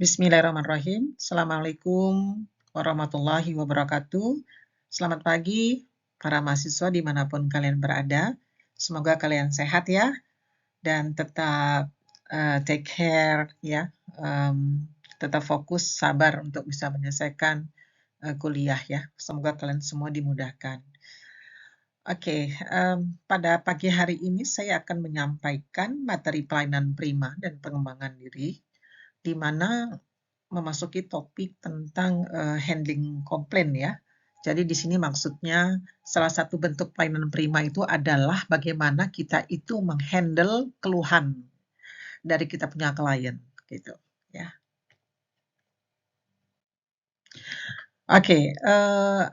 Bismillahirrahmanirrahim. Assalamualaikum warahmatullahi wabarakatuh. Selamat pagi para mahasiswa dimanapun kalian berada. Semoga kalian sehat ya dan tetap take care ya. Tetap fokus, sabar untuk bisa menyelesaikan kuliah ya. Semoga kalian semua dimudahkan. Oke, pada pagi hari ini saya akan menyampaikan materi pelayanan prima dan pengembangan diri, di mana memasuki topik tentang handling komplain ya. Jadi di sini maksudnya salah satu bentuk pelayanan prima itu adalah bagaimana kita itu menghandle keluhan dari kita punya klien gitu ya. Oke,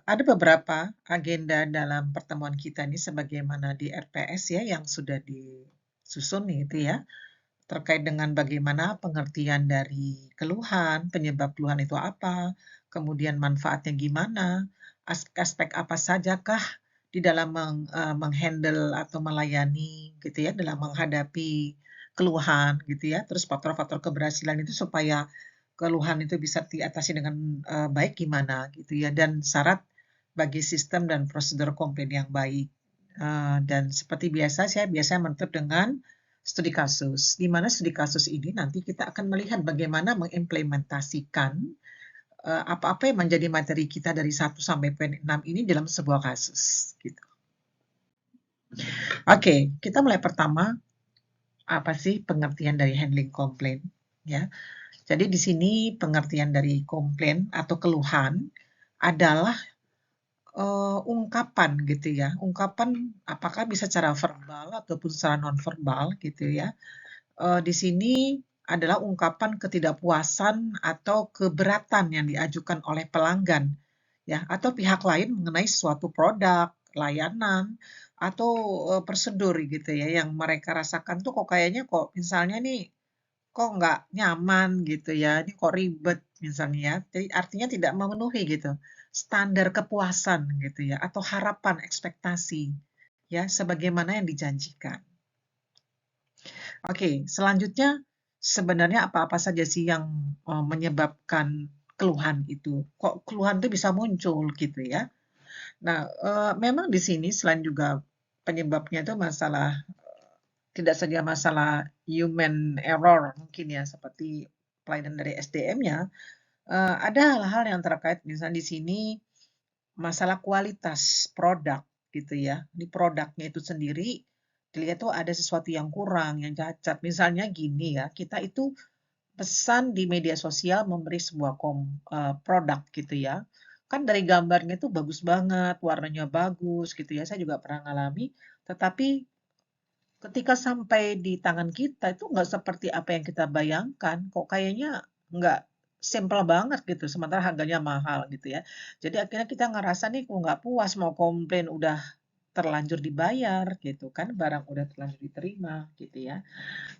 ada beberapa agenda dalam pertemuan kita ini sebagaimana di RPS ya yang sudah disusun itu ya. Terkait dengan bagaimana pengertian dari keluhan, penyebab keluhan itu apa, kemudian manfaatnya gimana, aspek-aspek apa sajakah di dalam menghandle atau melayani gitu ya, dalam menghadapi keluhan gitu ya. Terus faktor-faktor keberhasilan itu supaya keluhan itu bisa diatasi dengan baik gimana gitu ya, dan syarat bagi sistem dan prosedur komplain yang baik. Dan seperti biasa, saya biasanya menutup dengan studi kasus, di mana studi kasus ini nanti kita akan melihat bagaimana mengimplementasikan apa-apa yang menjadi materi kita dari 1 sampai poin 6 ini dalam sebuah kasus. Gitu. Oke, kita mulai pertama, apa sih pengertian dari handling komplain? Ya, jadi di sini pengertian dari komplain atau keluhan adalah ungkapan gitu ya, ungkapan apakah bisa secara verbal ataupun secara nonverbal gitu ya. Di sini adalah ungkapan ketidakpuasan atau keberatan yang diajukan oleh pelanggan ya atau pihak lain mengenai suatu produk, layanan atau prosedur gitu ya yang mereka rasakan tuh kok kayaknya kok misalnya nih kok nggak nyaman gitu ya, ini kok ribet misalnya ya. Jadi artinya tidak memenuhi gitu standar kepuasan gitu ya atau harapan ekspektasi ya sebagaimana yang dijanjikan. Oke, selanjutnya sebenarnya apa-apa saja sih yang menyebabkan keluhan itu? Kok keluhan itu bisa muncul gitu ya? Nah, memang di sini selain juga penyebabnya itu masalah tidak saja masalah human error mungkin ya seperti pelayanan dari SDM-nya, ada hal-hal yang terkait misalnya di sini masalah kualitas produk gitu ya. Di produknya itu sendiri dilihat tuh ada sesuatu yang kurang, yang cacat. Misalnya gini ya, kita itu pesan di media sosial memberi sebuah produk gitu ya. Kan dari gambarnya itu bagus banget, warnanya bagus gitu ya. Saya juga pernah ngalami, tetapi ketika sampai di tangan kita itu nggak seperti apa yang kita bayangkan, kok kayaknya nggak simpel banget gitu, sementara harganya mahal gitu ya. Jadi akhirnya kita ngerasa nih kok nggak puas, mau komplain udah terlanjur dibayar gitu kan, barang udah terlanjur diterima gitu ya.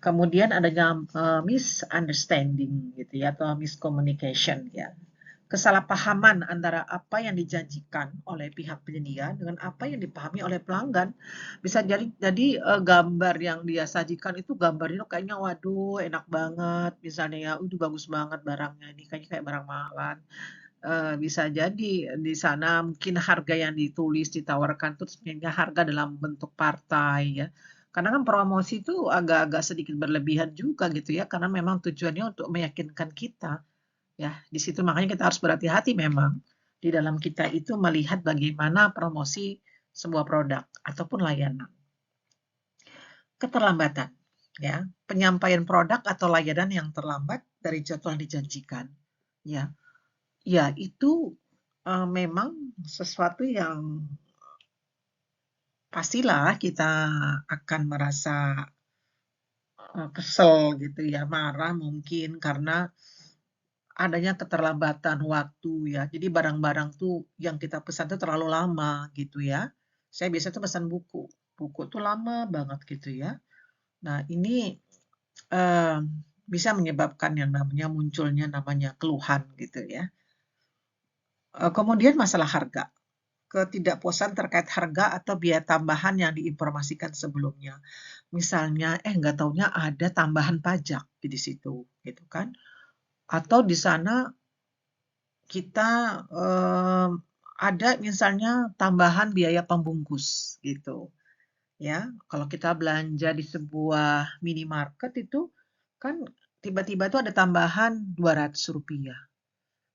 Kemudian adanya misunderstanding gitu ya atau miscommunication ya. Kesalahpahaman antara apa yang dijanjikan oleh pihak penyedia dengan apa yang dipahami oleh pelanggan. Bisa jadi gambar yang dia sajikan itu gambarnya kayaknya waduh enak banget misalnya ya, bagus banget barangnya ini kayaknya kayak barang mahalan. Bisa jadi di sana mungkin harga yang ditulis ditawarkan tuh sebenarnya harga dalam bentuk partai ya. Karena kan promosi itu agak-agak sedikit berlebihan juga gitu ya, karena memang tujuannya untuk meyakinkan kita. Ya, di situ makanya kita harus berhati-hati memang di dalam kita itu melihat bagaimana promosi sebuah produk ataupun layanan. Keterlambatan, ya, penyampaian produk atau layanan yang terlambat dari jadwal yang dijanjikan. Ya, ya itu memang sesuatu yang pastilah kita akan merasa kesel gitu ya, marah mungkin karena adanya keterlambatan waktu ya. Jadi barang-barang tuh yang kita pesan tuh terlalu lama gitu ya. Saya biasanya tuh pesan buku. Buku tuh lama banget gitu ya. Nah ini eee, bisa menyebabkan yang namanya munculnya namanya keluhan gitu ya. Kemudian masalah harga. Ketidakpuasan terkait harga atau biaya tambahan yang diinformasikan sebelumnya. Misalnya, nggak taunya ada tambahan pajak di situ gitu kan. atau di sana kita, ada misalnya tambahan biaya pembungkus gitu ya. Kalau kita belanja di sebuah minimarket itu kan tiba-tiba tuh ada tambahan Rp200,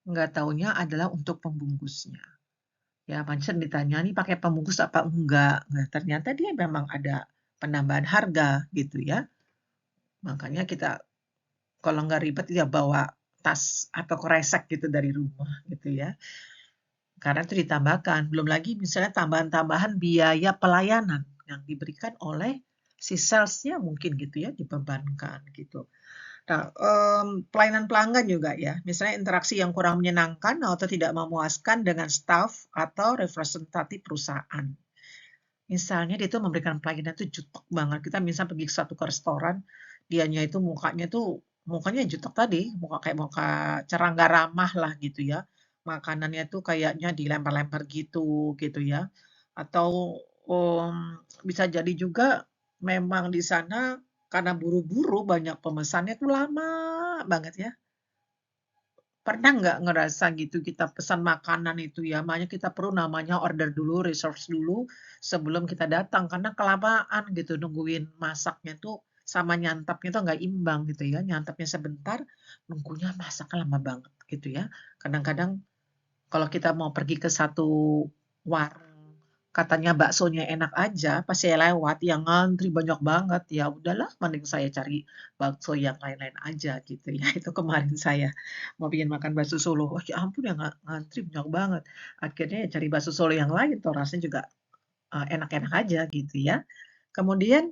nggak taunya adalah untuk pembungkusnya. Ya macam ditanya, "Nih pakai pembungkus apa enggak?" Nah, ternyata dia memang ada penambahan harga gitu ya. Makanya kita kalau nggak ribet ya bawa tas atau kresek gitu dari rumah gitu ya. Karena itu ditambahkan. Belum lagi misalnya tambahan-tambahan biaya pelayanan yang diberikan oleh si sales-nya mungkin gitu ya, dibebankan gitu. Nah, pelayanan pelanggan juga ya, misalnya interaksi yang kurang menyenangkan atau tidak memuaskan dengan staf atau representatif perusahaan. Misalnya dia tuh memberikan pelayanan tuh jutek banget, kita misal pergi ke restoran, dianya itu mukanya jutek tadi, muka kayak muka cerah nggak ramah lah gitu ya. Makanannya tuh kayaknya dilempar-lempar gitu, gitu ya. Atau, bisa jadi juga memang di sana karena buru-buru banyak pemesannya tuh lama banget ya. Pernah nggak ngerasa gitu kita pesan makanan itu ya, makanya kita perlu namanya order dulu, research dulu sebelum kita datang, karena kelamaan gitu nungguin masaknya tuh sama nyantapnya tuh nggak imbang gitu ya, nyantapnya sebentar, nunggunya masaknya lama banget gitu ya. Kadang-kadang kalau kita mau pergi ke satu warung, katanya baksonya enak aja, pas saya lewat yang ngantri banyak banget, ya udahlah mending saya cari bakso yang lain-lain aja gitu ya. Itu kemarin saya mau pengen makan bakso Solo, wah ya ampun ya ngantri banyak banget. Akhirnya ya cari bakso Solo yang lain tuh rasanya juga, enak-enak aja gitu ya. Kemudian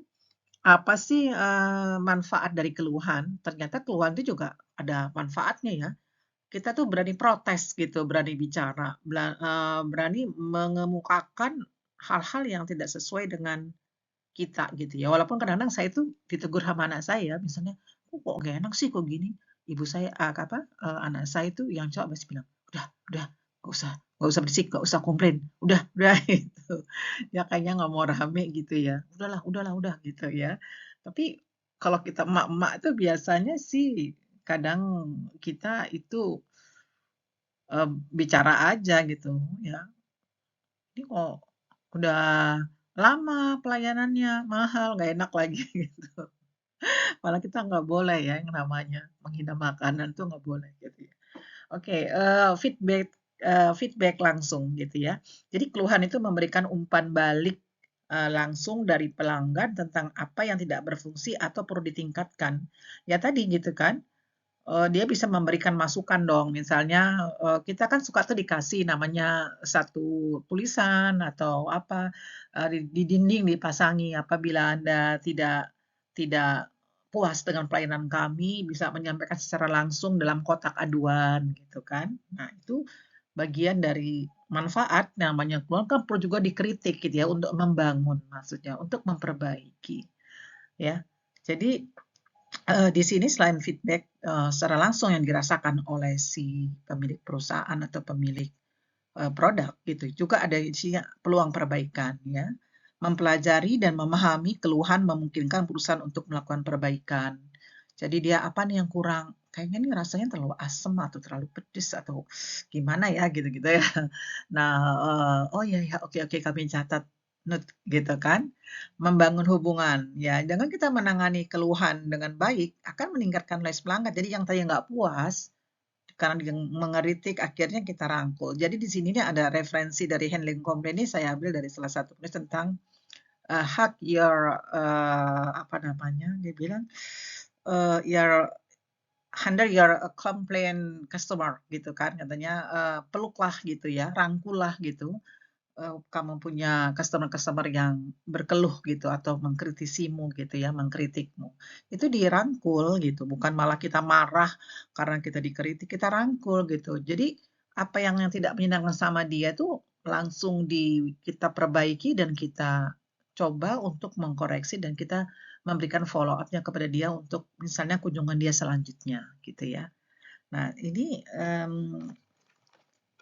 apa sih, manfaat dari keluhan? Ternyata keluhan itu juga ada manfaatnya ya. Kita tuh berani protes gitu, berani bicara, berani mengemukakan hal-hal yang tidak sesuai dengan kita gitu ya. Walaupun kadang-kadang saya tuh ditegur sama anak saya, misalnya, kok nggak enak sih kok gini?" Ibu saya, anak saya itu yang cowok masih bilang, udah, nggak usah berisik, nggak usah komplain, udah," gitu. Ya kayaknya nggak mau rame gitu ya. "Udahlah, udah," gitu ya. Tapi kalau kita emak-emak tuh biasanya sih kadang kita itu bicara aja gitu ya, "Ini kok udah lama pelayanannya, mahal, nggak enak lagi," gitu. Malah kita nggak boleh ya yang namanya menghina makanan tuh nggak boleh gitu ya. Oke, feedback langsung gitu ya. Jadi keluhan itu memberikan umpan balik, langsung dari pelanggan tentang apa yang tidak berfungsi atau perlu ditingkatkan. Ya tadi gitu kan, dia bisa memberikan masukan dong, misalnya, kita kan suka tuh dikasih namanya satu tulisan atau apa, di dinding dipasangi apabila Anda tidak puas dengan pelayanan kami, bisa menyampaikan secara langsung dalam kotak aduan gitu kan. Nah itu bagian dari manfaat namanya keluhan kan perlu juga dikritik gitu ya untuk membangun maksudnya, untuk memperbaiki ya. Jadi di sini selain feedback, secara langsung yang dirasakan oleh si pemilik perusahaan atau pemilik, produk gitu, juga ada isinya peluang perbaikan ya. Mempelajari dan memahami keluhan memungkinkan perusahaan untuk melakukan perbaikan. Jadi dia apa nih yang kurang, kayaknya nih rasanya terlalu asam atau terlalu pedes atau gimana ya gitu-gitu ya. Nah, oh ya ya, oke oke kami catat, note gitu kan. Membangun hubungan, ya dengan kita menangani keluhan dengan baik akan meningkatkan les pelanggan. Jadi yang tadi nggak puas, karena dia mengeritik akhirnya kita rangkul. Jadi di sini nih ada referensi dari handling complaint ini saya ambil dari salah satu penulis tentang, hug your, apa namanya, dia bilang, your handle your, complaint customer gitu kan katanya, peluklah gitu ya, rangkullah gitu, kamu punya customer-customer yang berkeluh gitu atau mengkritisimu gitu ya, mengkritikmu. Itu dirangkul gitu, bukan malah kita marah karena kita dikritik, kita rangkul gitu. Jadi apa yang tidak menyenangkan sama dia tuh langsung kita perbaiki dan kita coba untuk mengkoreksi dan kita memberikan follow up-nya kepada dia untuk misalnya kunjungan dia selanjutnya gitu ya. Nah ini,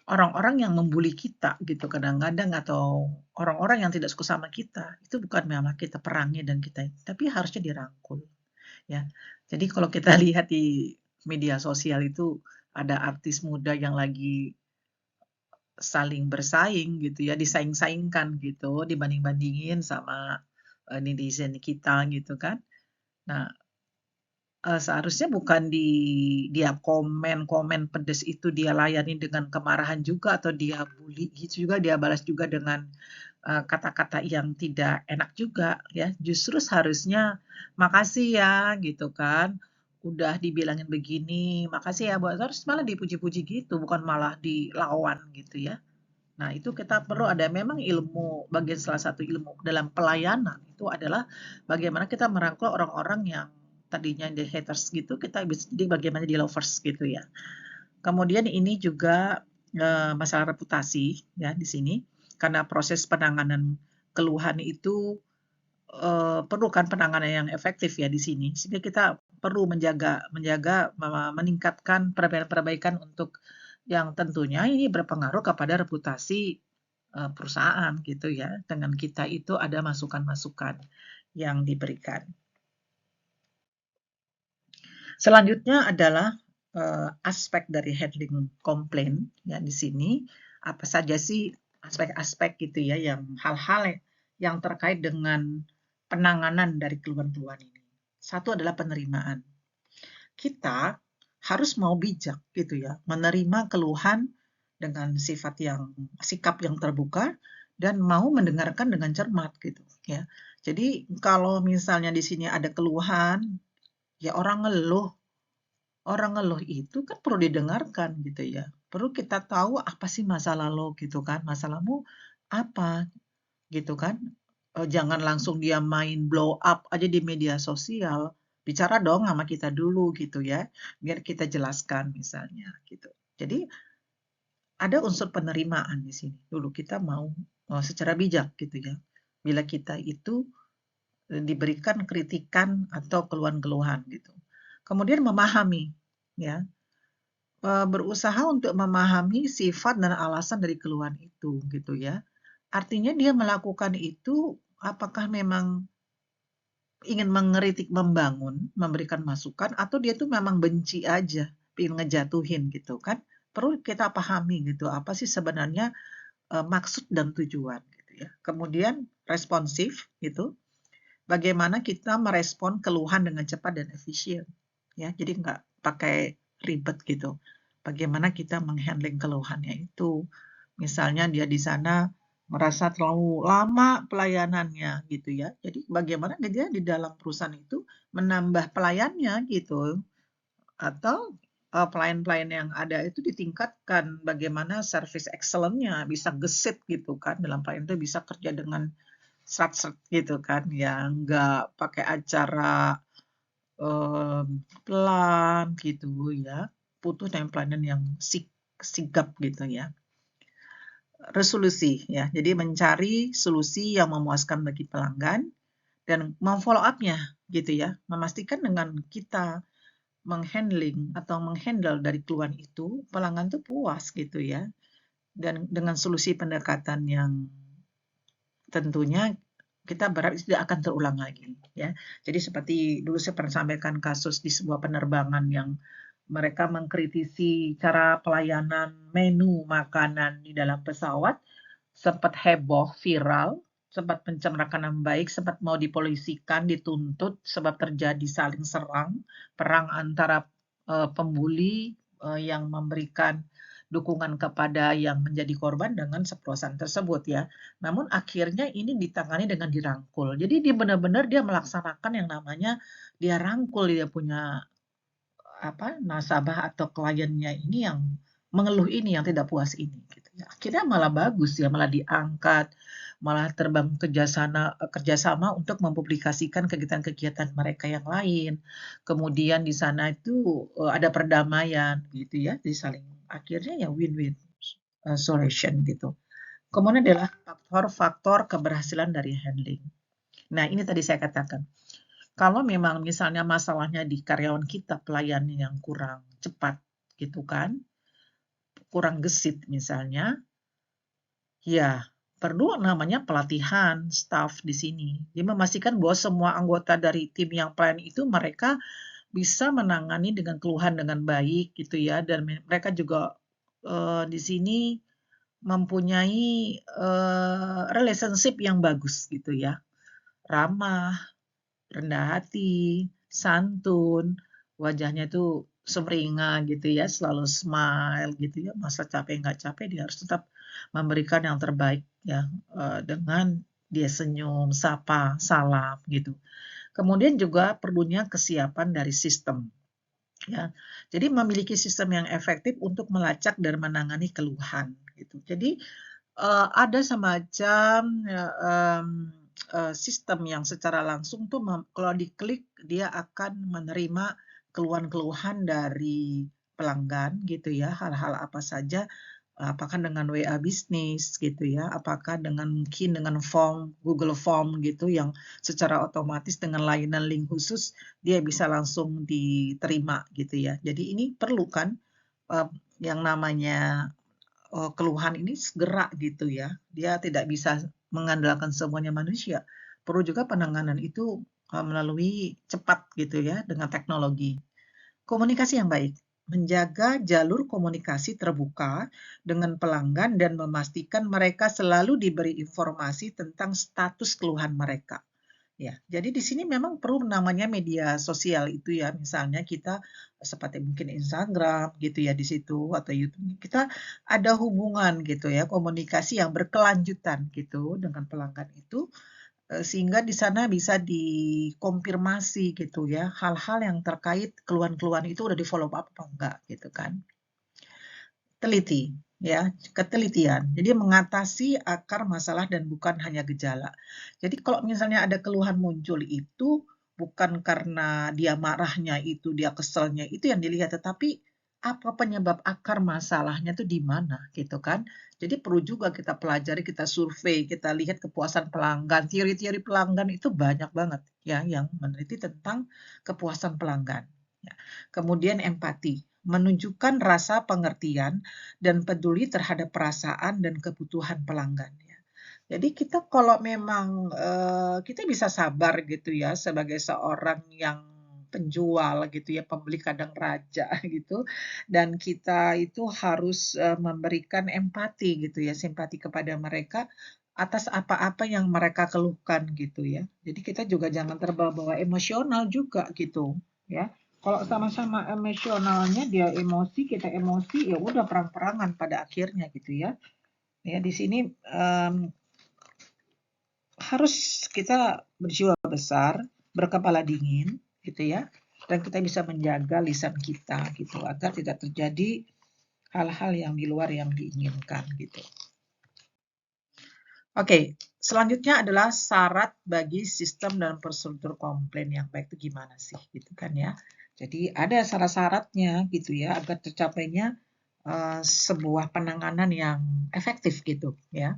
orang-orang yang membuli kita gitu kadang-kadang atau orang-orang yang tidak suka sama kita, itu bukan memang kita perangi dan kita tapi harusnya dirangkul, ya. Jadi kalau kita lihat di media sosial itu ada artis muda yang lagi saling bersaing gitu ya, disaing-saingkan gitu, dibanding-bandingin sama, netizen kita gitu kan. Nah, seharusnya bukan dia komen-komen pedes itu dia layani dengan kemarahan juga atau dia bully gitu juga, dia balas juga dengan, kata-kata yang tidak enak juga ya. Justru seharusnya, "Makasih ya," gitu kan, "udah dibilangin begini, makasih ya," harus malah dipuji-puji gitu, bukan malah dilawan gitu ya. Nah, itu kita perlu ada memang ilmu, bagian salah satu ilmu dalam pelayanan itu adalah bagaimana kita merangkul orang-orang yang tadinya di haters gitu, kita bisa jadi bagaimana di lovers gitu ya. Kemudian ini juga, masalah reputasi ya di sini, karena proses penanganan keluhan itu, perlu kan penanganan yang efektif ya di sini, sehingga kita perlu menjaga menjaga meningkatkan perbaikan-perbaikan untuk yang tentunya ini berpengaruh kepada reputasi, perusahaan gitu ya, dengan kita itu ada masukan-masukan yang diberikan. Selanjutnya adalah, aspek dari handling komplain ya di sini, apa saja sih aspek-aspek gitu ya yang hal-hal yang terkait dengan penanganan dari keluhan-keluhan ini. Satu adalah penerimaan. Kita harus mau bijak gitu ya, menerima keluhan dengan sikap yang terbuka dan mau mendengarkan dengan cermat gitu ya. Jadi kalau misalnya di sini ada keluhan, ya orang ngeluh itu kan perlu didengarkan gitu ya. Perlu kita tahu apa sih masalah lo gitu kan, masalahmu apa gitu kan. Jangan langsung dia main blow up aja di media sosial. Bicara dong sama kita dulu gitu ya, biar kita jelaskan misalnya gitu. Jadi ada unsur penerimaan di sini. Dulu kita mau secara bijak gitu ya. Bila kita itu diberikan kritikan atau keluhan-keluhan gitu. Kemudian memahami ya, berusaha untuk memahami sifat dan alasan dari keluhan itu gitu ya. Artinya dia melakukan itu apakah memang ingin mengkritik membangun, memberikan masukan atau dia tuh memang benci aja, pengen ngejatuhin gitu kan. Perlu kita pahami gitu, apa sih sebenarnya, maksud dan tujuan gitu ya. Kemudian responsif gitu, bagaimana kita merespon keluhan dengan cepat dan efisien ya. Jadi nggak pakai ribet gitu. Bagaimana kita menghandling keluhannya itu. Misalnya dia di sana merasa terlalu lama pelayanannya gitu ya. Jadi bagaimana dia di dalam perusahaan itu menambah pelayannya gitu atau pelayan-pelayan yang ada itu ditingkatkan bagaimana service excellence-nya bisa gesit gitu kan dalam pelayanan itu bisa kerja dengan sat-set gitu kan ya nggak pakai acara pelan gitu ya, butuh dan pelayanan yang sigap gitu ya. Resolusi ya, jadi mencari solusi yang memuaskan bagi pelanggan dan memfollow up-nya gitu ya, memastikan dengan kita menghandle dari keluhan itu, pelanggan tuh puas gitu ya, dan dengan solusi pendekatan yang tentunya kita berharap itu tidak akan terulang lagi ya. Jadi seperti dulu saya pernah sampaikan kasus di sebuah penerbangan yang mereka mengkritisi cara pelayanan menu makanan di dalam pesawat, sempat heboh, viral, sempat pencemaran nama baik, sempat mau dipolisikan, dituntut sebab terjadi saling serang, perang antara pembuli yang memberikan dukungan kepada yang menjadi korban dengan perusahaan tersebut ya. Namun akhirnya ini ditangani dengan dirangkul. Jadi dia benar-benar dia melaksanakan yang namanya dia rangkul, dia punya nasabah atau kliennya ini yang mengeluh ini, yang tidak puas ini gitu ya. Akhirnya malah bagus ya, malah diangkat, malah terbangun kerjasama untuk mempublikasikan kegiatan-kegiatan mereka yang lain. Kemudian di sana itu, ada perdamaian gitu ya, jadi saling akhirnya ya win-win, solution gitu. Kemudian adalah faktor-faktor keberhasilan dari handling. Nah, ini tadi saya katakan, kalau memang misalnya masalahnya di karyawan kita, pelayannya yang kurang cepat gitu kan, kurang gesit misalnya, ya perlu namanya pelatihan staf di sini. Jadi memastikan bahwa semua anggota dari tim yang pelayan itu mereka bisa menangani dengan keluhan dengan baik gitu ya, dan mereka juga, di sini mempunyai, relationship yang bagus gitu ya, ramah, rendah hati, santun, wajahnya tuh sumringah gitu ya, selalu smile gitu ya, masa capek nggak capek dia harus tetap memberikan yang terbaik ya, dengan dia senyum, sapa, salam gitu. Kemudian juga perlunya kesiapan dari sistem ya. Jadi memiliki sistem yang efektif untuk melacak dan menangani keluhan gitu. Jadi ada semacam, sistem yang secara langsung tuh kalau diklik dia akan menerima keluhan-keluhan dari pelanggan gitu ya, hal-hal apa saja, apakah dengan WA bisnis gitu ya, apakah mungkin dengan Google Form gitu yang secara otomatis dengan layanan link khusus dia bisa langsung diterima gitu ya. Jadi ini perlu kan, eee, yang namanya keluhan ini segera gitu ya. Dia tidak bisa mengandalkan semuanya manusia. Perlu juga penanganan itu, melalui cepat gitu ya dengan teknologi. Komunikasi yang baik, menjaga jalur komunikasi terbuka dengan pelanggan dan memastikan mereka selalu diberi informasi tentang status keluhan mereka. Ya, jadi di sini memang perlu namanya media sosial itu ya, misalnya kita seperti mungkin Instagram gitu ya di situ atau YouTube, kita ada hubungan gitu ya, komunikasi yang berkelanjutan gitu dengan pelanggan itu, sehingga di sana bisa dikonfirmasi gitu ya, hal-hal yang terkait keluhan-keluhan itu udah di-follow up apa enggak gitu kan. Teliti, ya, ketelitian. Jadi mengatasi akar masalah dan bukan hanya gejala. Jadi kalau misalnya ada keluhan muncul itu bukan karena dia marahnya itu, dia keselnya itu yang dilihat, tetapi apa penyebab akar masalahnya tuh di mana gitu kan. Jadi perlu juga kita pelajari, kita survei, kita lihat kepuasan pelanggan. Teori-teori pelanggan itu banyak banget ya yang meneliti tentang kepuasan pelanggan. Ya. Kemudian empati, menunjukkan rasa pengertian dan peduli terhadap perasaan dan kebutuhan pelanggan ya. Jadi kita kalau memang, kita bisa sabar gitu ya sebagai seorang yang penjual gitu ya, pembeli kadang raja gitu, dan kita itu harus, memberikan empati gitu ya, simpati kepada mereka atas apa-apa yang mereka keluhkan gitu ya. Jadi kita juga jangan terbawa-bawa emosional juga gitu ya. Kalau sama-sama emosionalnya dia emosi, kita emosi, ya udah perang-perangan pada akhirnya gitu ya. Ya di sini, harus kita berjiwa besar, berkepala dingin gitu ya, dan kita bisa menjaga lisan kita gitu, agar tidak terjadi hal-hal yang di luar yang diinginkan gitu. Oke, selanjutnya adalah syarat bagi sistem dan prosedur komplain yang baik itu gimana sih gitu kan ya. Jadi ada syarat-syaratnya gitu ya agar tercapainya sebuah penanganan yang efektif gitu ya.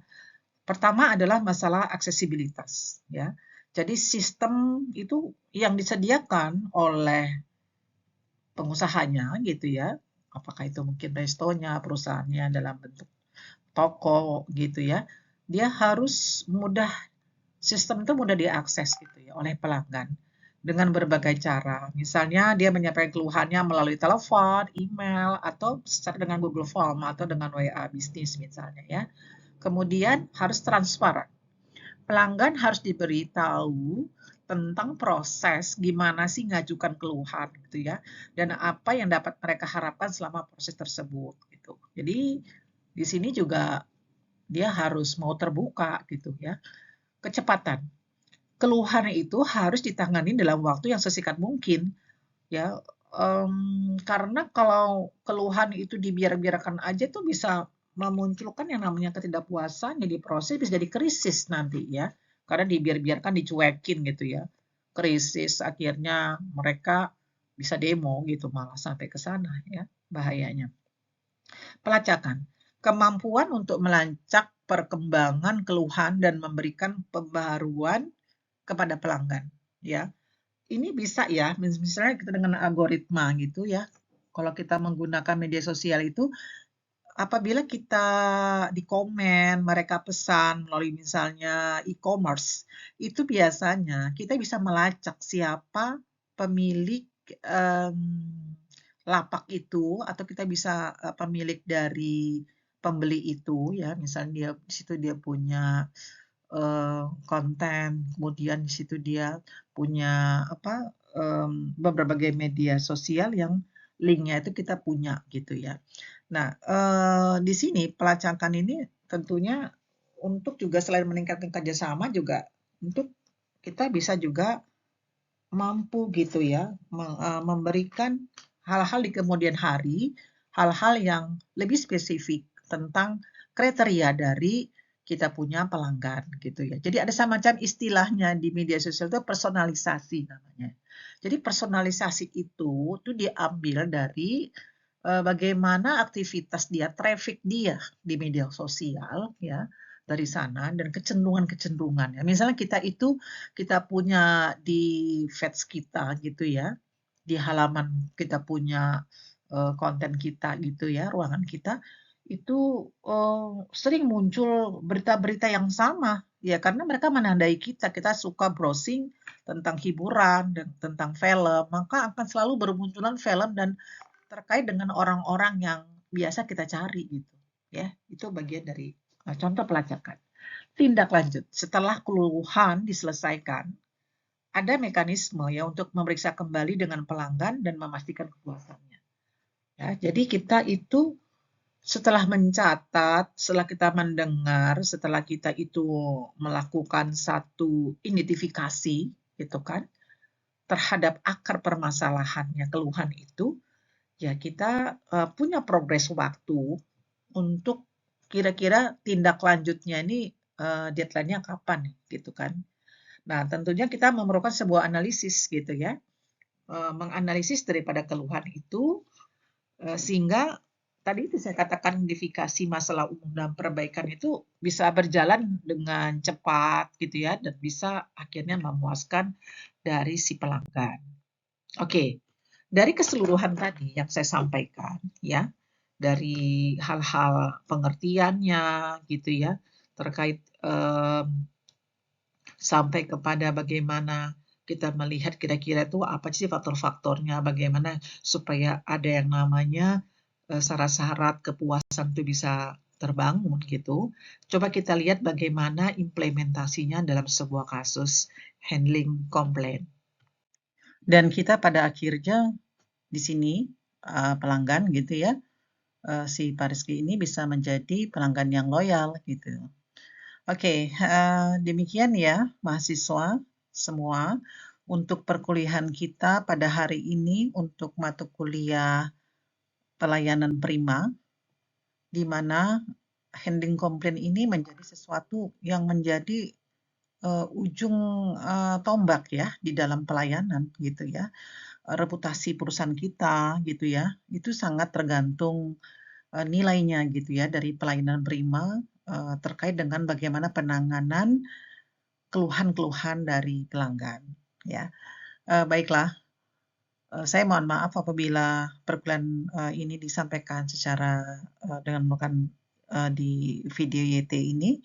Pertama adalah masalah aksesibilitas ya. Jadi sistem itu yang disediakan oleh pengusahanya gitu ya, apakah itu mungkin restonya, perusahaannya dalam bentuk toko gitu ya, dia harus mudah sistem itu mudah diakses gitu ya oleh pelanggan dengan berbagai cara. Misalnya dia menyampaikan keluhannya melalui telepon, email, atau secara dengan Google Form atau dengan WA bisnis misalnya ya. Kemudian harus transparan. Pelanggan harus diberitahu tentang proses gimana sih ngajukan keluhan gitu ya, dan apa yang dapat mereka harapkan selama proses tersebut gitu. Jadi di sini juga dia harus mau terbuka gitu ya. Kecepatan. Keluhan itu harus ditangani dalam waktu yang sesingkat mungkin ya, karena kalau keluhan itu dibiarkan aja tuh bisa memunculkan yang namanya ketidakpuasan, jadi proses bisa jadi krisis nanti ya, karena dibiarkan dicuekin gitu ya. Krisis akhirnya mereka bisa demo gitu malah sampai ke sana ya bahayanya. Pelacakan, kemampuan untuk melacak perkembangan keluhan dan memberikan pembaharuan kepada pelanggan ya. Ini bisa ya, misalnya kita dengan algoritma gitu ya, kalau kita menggunakan media sosial itu, apabila kita di komen, mereka pesan melalui misalnya e-commerce, itu biasanya kita bisa melacak siapa pemilik lapak itu atau kita bisa, pemilik dari pembeli itu ya, misalnya dia di situ dia punya, konten, kemudian di situ dia punya apa, berbagai media sosial yang link-nya itu kita punya gitu ya. Nah, di sini pelacakan ini tentunya untuk juga selain meningkatkan kerjasama juga untuk kita bisa juga mampu gitu ya, memberikan hal-hal di kemudian hari, hal-hal yang lebih spesifik tentang kriteria dari kita punya pelanggan gitu ya. Jadi ada semacam istilahnya di media sosial itu personalisasi namanya. Jadi personalisasi itu diambil dari bagaimana aktivitas dia, traffic dia di media sosial ya dari sana dan kecenderungan-kecenderungan ya. Misalnya kita punya di feeds kita gitu ya, di halaman kita punya konten kita gitu ya, ruangan kita itu sering muncul berita-berita yang sama ya karena mereka menandai kita suka browsing tentang hiburan dan tentang film, maka akan selalu bermunculan film dan terkait dengan orang-orang yang biasa kita cari gitu ya. Itu bagian dari contoh pelacakan. Tindak lanjut, setelah keluhan diselesaikan, ada mekanisme ya untuk memeriksa kembali dengan pelanggan dan memastikan kepuasannya. Ya, jadi kita itu setelah mencatat, setelah kita mendengar, setelah kita itu melakukan satu identifikasi gitu kan terhadap akar permasalahannya keluhan itu, ya kita punya progres waktu untuk kira-kira tindak lanjutnya ini deadline-nya kapan gitu kan. Nah, tentunya kita memerlukan sebuah analisis gitu ya, menganalisis daripada keluhan itu sehingga tadi itu saya katakan identifikasi masalah umum dan perbaikan itu bisa berjalan dengan cepat gitu ya dan bisa akhirnya memuaskan dari si pelanggan. Oke, dari keseluruhan tadi yang saya sampaikan ya, dari hal-hal pengertiannya gitu ya, terkait sampai kepada bagaimana kita melihat kira-kira itu apa sih faktor-faktornya, bagaimana supaya ada yang namanya syarat-syarat kepuasan itu bisa terbangun gitu. Coba kita lihat bagaimana implementasinya dalam sebuah kasus handling komplain. Dan kita pada akhirnya di sini pelanggan gitu ya, si Pak Rizky ini bisa menjadi pelanggan yang loyal gitu. Oke, demikian ya mahasiswa semua untuk perkuliahan kita pada hari ini untuk mata kuliah pelayanan prima, di mana handling komplain ini menjadi sesuatu yang menjadi ujung tombak ya di dalam pelayanan gitu ya. Reputasi perusahaan kita gitu ya, itu sangat tergantung nilainya gitu ya dari pelayanan prima terkait dengan bagaimana penanganan keluhan-keluhan dari pelanggan ya. Baiklah, saya mohon maaf apabila perkuliahan ini disampaikan secara dengan menggunakan di video YT ini.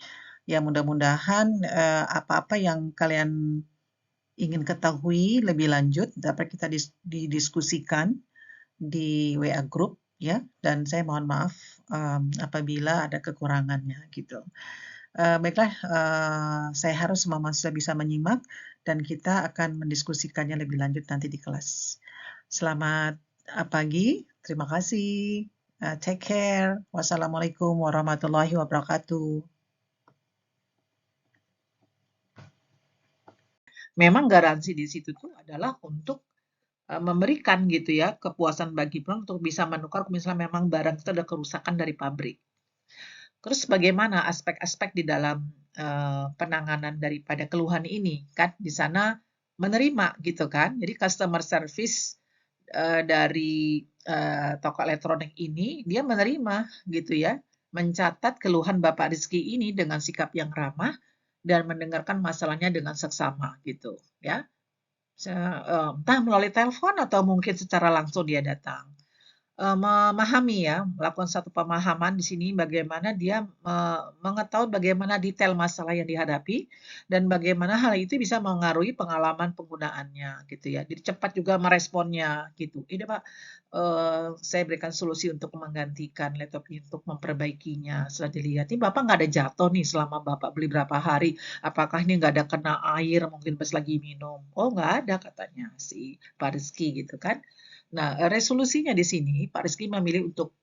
Ya mudah-mudahan apa-apa yang kalian ingin ketahui lebih lanjut dapat kita didiskusikan di WA Group ya. Dan saya mohon maaf apabila ada kekurangannya gitu. Baiklah, saya harap semua mahasiswa bisa menyimak dan kita akan mendiskusikannya lebih lanjut nanti di kelas. Selamat pagi, terima kasih. Take care. Wassalamualaikum warahmatullahi wabarakatuh. Memang garansi di situ tuh adalah untuk memberikan gitu ya kepuasan bagi pelanggan untuk bisa menukar misalnya memang barang itu ada kerusakan dari pabrik. Terus bagaimana aspek-aspek di dalam penanganan daripada keluhan ini kan di sana menerima gitu kan. Jadi customer service dari toko elektronik ini dia menerima gitu ya, mencatat keluhan Bapak Rizky ini dengan sikap yang ramah dan mendengarkan masalahnya dengan seksama gitu ya. Entah melalui telepon atau mungkin secara langsung dia datang. memahami ya, melakukan satu pemahaman di sini bagaimana dia mengetahui bagaimana detail masalah yang dihadapi dan bagaimana hal itu bisa mengaruhi pengalaman penggunaannya gitu ya. Jadi cepat juga meresponnya gitu. Ini Pak, saya berikan solusi untuk menggantikan laptop ini, untuk memperbaikinya. Setelah dilihat, "Ini Bapak nggak ada jatuh nih selama Bapak beli berapa hari? Apakah ini nggak ada kena air mungkin pas lagi minum?" "Oh nggak ada," katanya si Pak Rizky gitu kan. Nah, resolusinya di sini Pak Rizky memilih untuk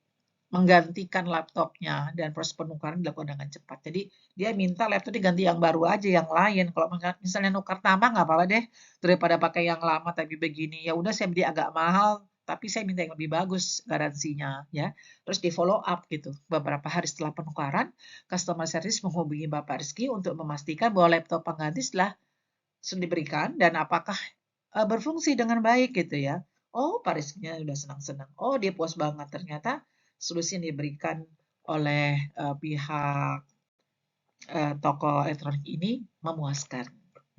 menggantikan laptopnya dan proses penukaran dilakukan dengan cepat. Jadi dia minta laptop diganti yang baru aja, yang lain. Kalau misalnya nukar nama nggak apa-apa deh, daripada pakai yang lama tapi begini. Ya udah saya beli agak mahal, tapi saya minta yang lebih bagus garansinya ya. Terus di follow up gitu. Beberapa hari setelah penukaran, customer service menghubungi Bapak Rizky untuk memastikan bahwa laptop pengganti sudah diberikan dan apakah berfungsi dengan baik gitu ya. Oh, Pak Rizkynya udah senang-senang. Oh, dia puas banget. Ternyata solusi yang diberikan oleh pihak toko elektronik ini memuaskan.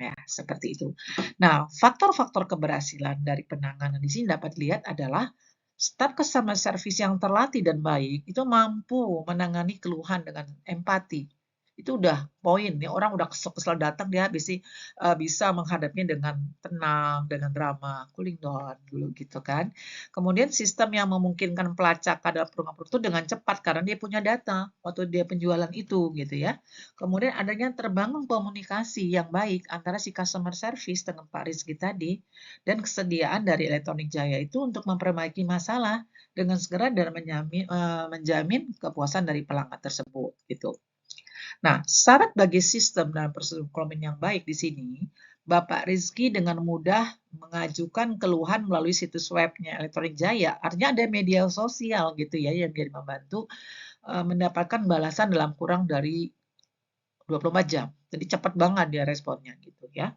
Ya, seperti itu. Nah, faktor-faktor keberhasilan dari penanganan di sini dapat dilihat adalah staf customer service yang terlatih dan baik itu mampu menangani keluhan dengan empati. Itu udah poin ya, orang udah kesel-kesel datang dia bisa menghadapinya dengan tenang, dengan drama, cooling down dulu gitu kan. Kemudian sistem yang memungkinkan pelacakan dalam program itu dengan cepat karena dia punya data waktu dia penjualan itu gitu ya. Kemudian adanya terbangun komunikasi yang baik antara si customer service dengan Pak Rizky tadi dan kesediaan dari Elektronik Jaya itu untuk memperbaiki masalah dengan segera dan menjamin kepuasan dari pelanggan tersebut gitu. Nah, syarat bagi sistem dan prosedur komen yang baik di sini, Bapak Rizky dengan mudah mengajukan keluhan melalui situs webnya Elektronik Jaya. Artinya ada media sosial gitu ya yang biar membantu mendapatkan balasan dalam kurang dari 24 jam. Jadi cepat banget dia responnya gitu ya.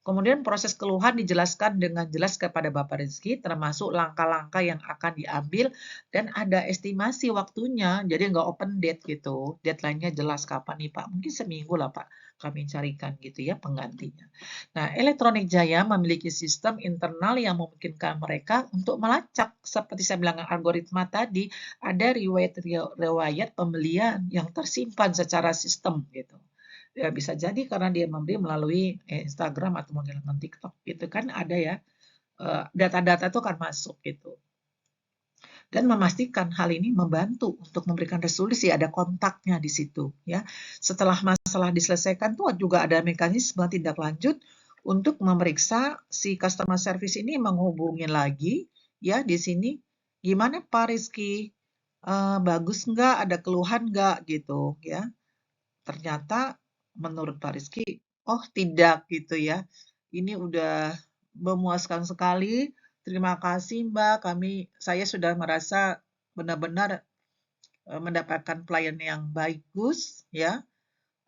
Kemudian proses keluhan dijelaskan dengan jelas kepada Bapak Rizky, termasuk langkah-langkah yang akan diambil dan ada estimasi waktunya, jadi nggak open date gitu. Deadline-nya jelas kapan nih Pak, mungkin seminggu lah Pak kami carikan gitu ya penggantinya. Nah, Elektronik Jaya memiliki sistem internal yang memungkinkan mereka untuk melacak, seperti saya bilang algoritma tadi, ada riwayat pembelian yang tersimpan secara sistem gitu. Ya bisa jadi karena dia membeli melalui Instagram atau mungkin nonton TikTok gitu kan ada ya, data-data itu akan masuk gitu. Dan memastikan hal ini membantu untuk memberikan resolusi, ada kontaknya di situ ya. Setelah masalah diselesaikan tuh juga ada mekanisme tindak lanjut untuk memeriksa si customer service ini menghubungi lagi ya di sini, "Gimana Pak Rizky, bagus nggak? Ada keluhan nggak?" Gitu ya. Ternyata menurut Pak Rizky, oh tidak gitu ya. Ini udah memuaskan sekali. Terima kasih Mbak, saya sudah merasa benar-benar mendapatkan pelayan yang bagus ya.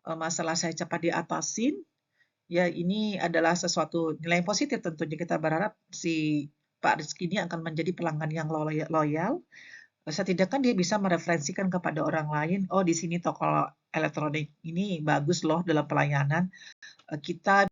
Masalah saya cepat diatasin. Ya ini adalah sesuatu nilai positif tentunya kita berharap si Pak Rizky ini akan menjadi pelanggan yang loyal. Setidaknya dia bisa mereferensikan kepada orang lain, "Oh di sini toko elektronik ini bagus loh dalam pelayanan, kita